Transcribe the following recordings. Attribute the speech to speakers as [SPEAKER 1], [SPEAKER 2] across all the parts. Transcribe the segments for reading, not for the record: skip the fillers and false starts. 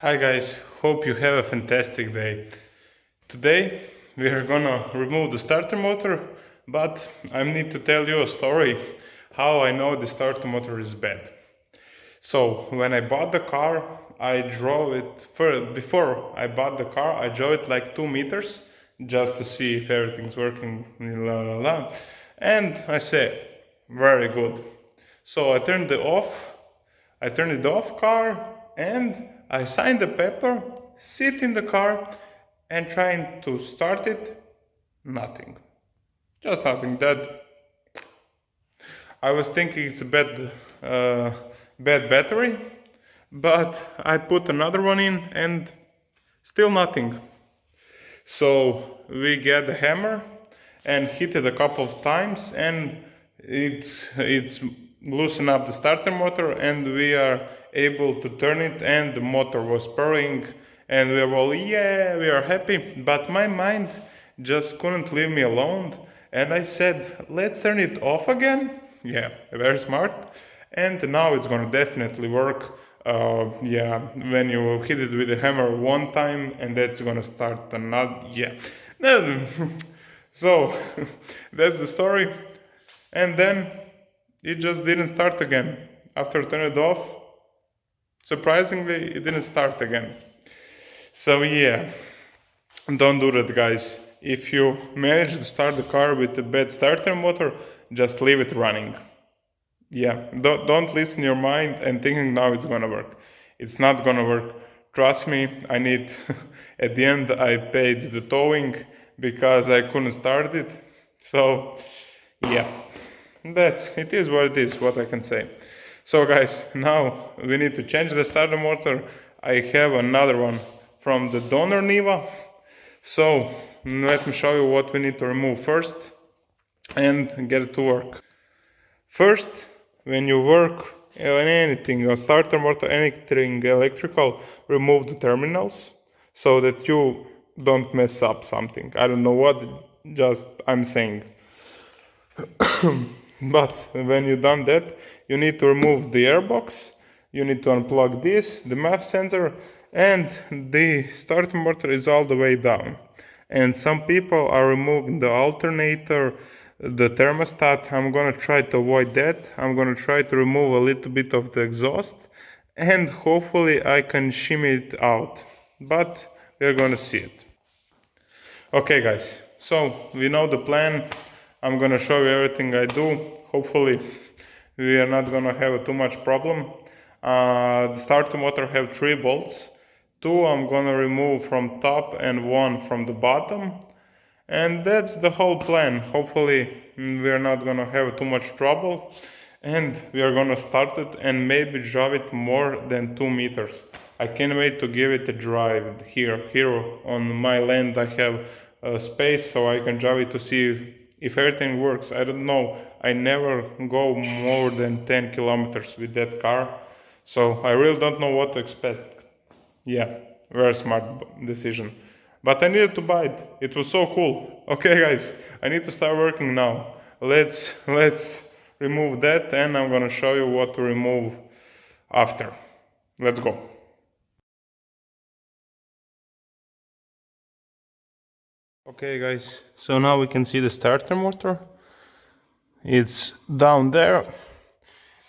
[SPEAKER 1] Hi guys, hope you have a fantastic day. Today we are gonna remove the starter motor, but I need to tell you a story how I know the starter motor is bad. So when I bought the car, I drove it before I bought the car, I drove it like 2 meters just to see if everything's working, la la la. And I said, very good. So I turned it off car and I signed the paper, sit in the car and trying to start it, nothing. Just nothing. That I was thinking it's a uh, bad battery, but I put another one in and still nothing. So we get the hammer and hit it a couple of times and it's loosen up the starter motor and we are able to turn it and the motor was purring and we were all yeah, we are happy, but my mind just couldn't leave me alone and I said let's turn it off again. Yeah, very smart. And now it's gonna definitely work. Yeah, when you hit it with a hammer one time and that's gonna start another. Yeah. So that's the story. And then it just didn't start again. After turning it off, surprisingly, it didn't start again. So yeah, don't do that, guys. If you manage to start the car with a bad starter motor, just leave it running. Yeah, don't listen your mind and thinking now it's gonna work. It's not gonna work. Trust me, I need. At the end, I paid the towing because I couldn't start it. So, yeah, that's it is what it is. What I can say. So, guys, now we need to change the starter motor. I have another one from the donor Niva. So, let me show you what we need to remove first and get it to work. First, when you work on anything, on starter motor, anything electrical, remove the terminals so that you don't mess up something. I don't know what, just I'm saying. But when you done that, you need to remove the airbox, you need to unplug this, the MAF sensor, and the starter motor is all the way down. And some people are removing the alternator, the thermostat. I'm gonna try to avoid that. I'm gonna try to remove a little bit of the exhaust, and hopefully I can shimmy it out. But we're gonna see it. Okay guys, so we know the plan. I'm gonna show you everything I do. Hopefully we are not gonna have too much problem. The starter motor have 3 bolts. 2 I'm gonna remove from top and 1 from the bottom. And that's the whole plan. Hopefully we are not gonna have too much trouble. And we are gonna start it and maybe drive it more than 2 meters. I can't wait to give it a drive here. Here on my land I have space so I can drive it to see if everything works. I don't know. I never go more than 10 kilometers with that car. So I really don't know what to expect. Yeah, very smart decision. But I needed to buy it. It was so cool. Okay, guys, I need to start working now. Let's remove that, and I'm gonna show you what to remove after. Let's go. Okay, guys. So now we can see the starter motor. It's down there,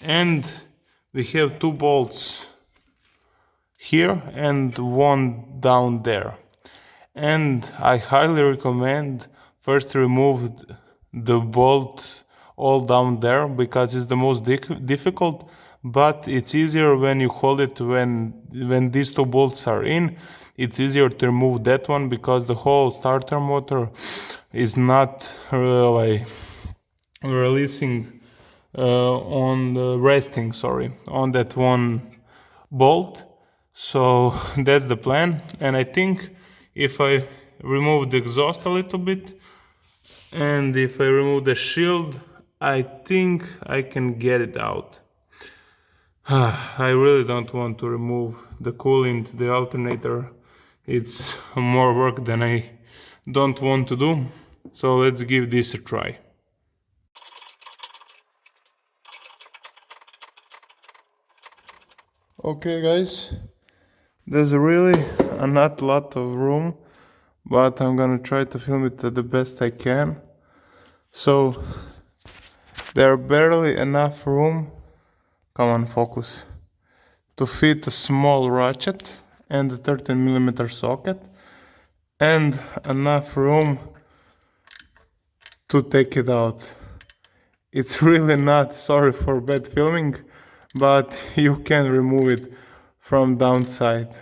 [SPEAKER 1] and we have 2 bolts here and 1 down there. And I highly recommend first remove the bolt all down there because it's the most difficult, but it's easier when you hold it when these 2 bolts are in. It's easier to remove that one because the whole starter motor is not really releasing on the resting, sorry, on that one bolt. So that's the plan. And I think if I remove the exhaust a little bit and if I remove the shield, I think I can get it out. I really don't want to remove the coolant, the alternator. It's more work than I don't want to do. So let's give this a try. Okay guys, There's really not a lot of room, but I'm gonna try to film it the best I can. So there barely enough room, come on focus, to fit a small ratchet and a 13mm socket, and enough room to take it out. It's really not, sorry for bad filming, but you can remove it from downside.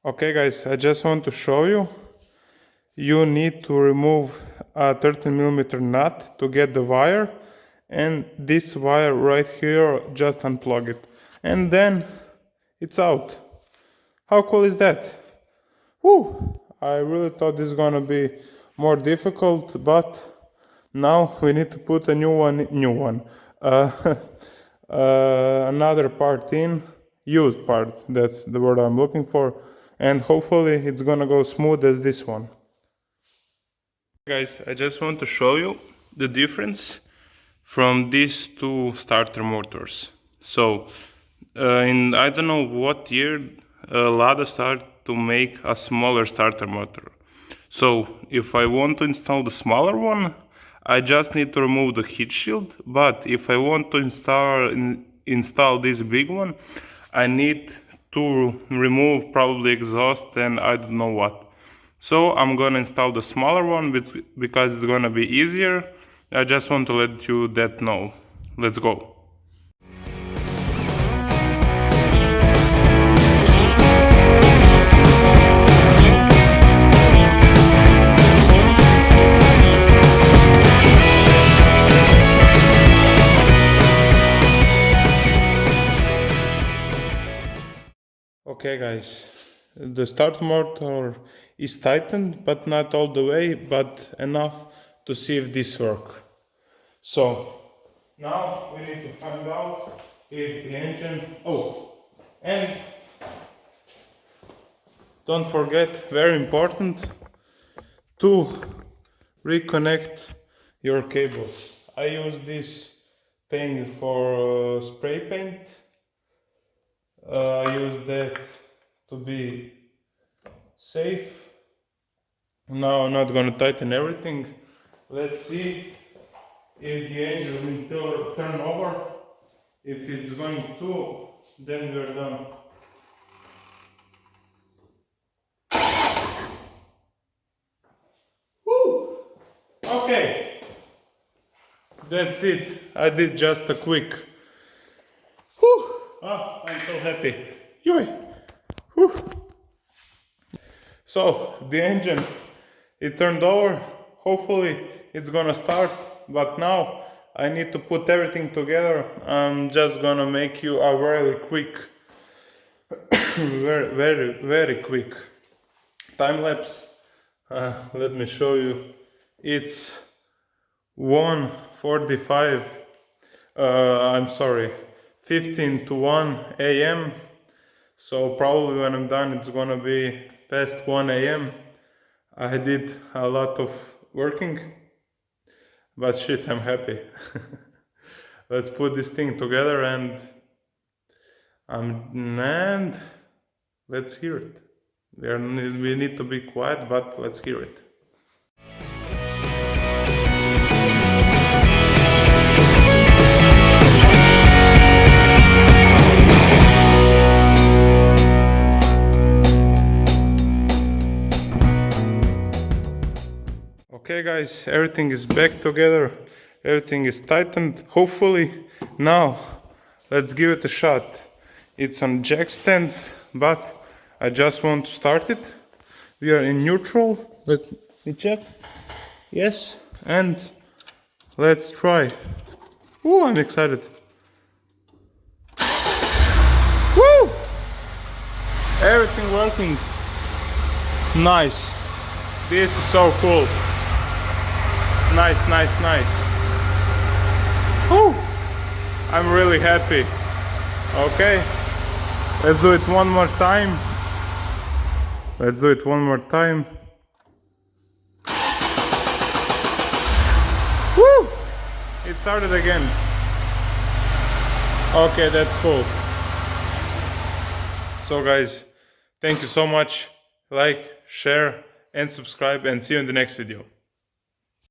[SPEAKER 1] Okay guys, I just want to show you. You need to remove a 13mm nut to get the wire, and this wire right here, just unplug it. And then it's out. How cool is that? Whew! I really thought this is gonna be more difficult, but now we need to put a uh, another part in, used part, that's the word I'm looking for, and hopefully it's gonna go smooth as this one. Guys, I just want to show you the difference from these two starter motors. So in I don't know what year Lada started to make a smaller starter motor. So if I want to install the smaller one, I just need to remove the heat shield. But if I want to install this big one, I need to remove probably exhaust and I don't know what. So I'm gonna install the smaller one because it's gonna be easier. I just want to let you that know. Let's go. Okay guys, the start motor is tightened, but not all the way, but enough to see if this works. So now we need to find out if the engine, and don't forget, very important, to reconnect your cables. I use this paint for spray paint. I use that to be safe. Now I'm not gonna tighten everything. Let's see if the engine will turn over. If it's going to, then we're done. Woo! Okay, that's it. I did just a quick. Whew. Oh, I'm so happy. Yoy. Whew. So the engine, it turned over. Hopefully it's gonna start. But now I need to put everything together. I'm just gonna make you a very quick, very quick time lapse. Let me show you. It's 1:45. I'm sorry, 15 to 1 a.m. So probably when I'm done, it's gonna be past 1 a.m. I did a lot of working, but shit, I'm happy. Let's put this thing together and let's hear it. We need to be quiet, but let's hear it. Okay guys, everything is back together, everything is tightened, hopefully. Now, let's give it a shot. It's on jack stands, but I just want to start it. We are in neutral, let me check. Yes, and let's try. Ooh, I'm excited. Woo! Everything working. Nice. This is so cool. Nice, nice, nice. Whew. I'm really happy. Okay, let's do it one more time. Let's do it one more time. Woo! It started again. Okay, that's cool. So guys, thank you so much. Like, share and subscribe, and see you in the next video.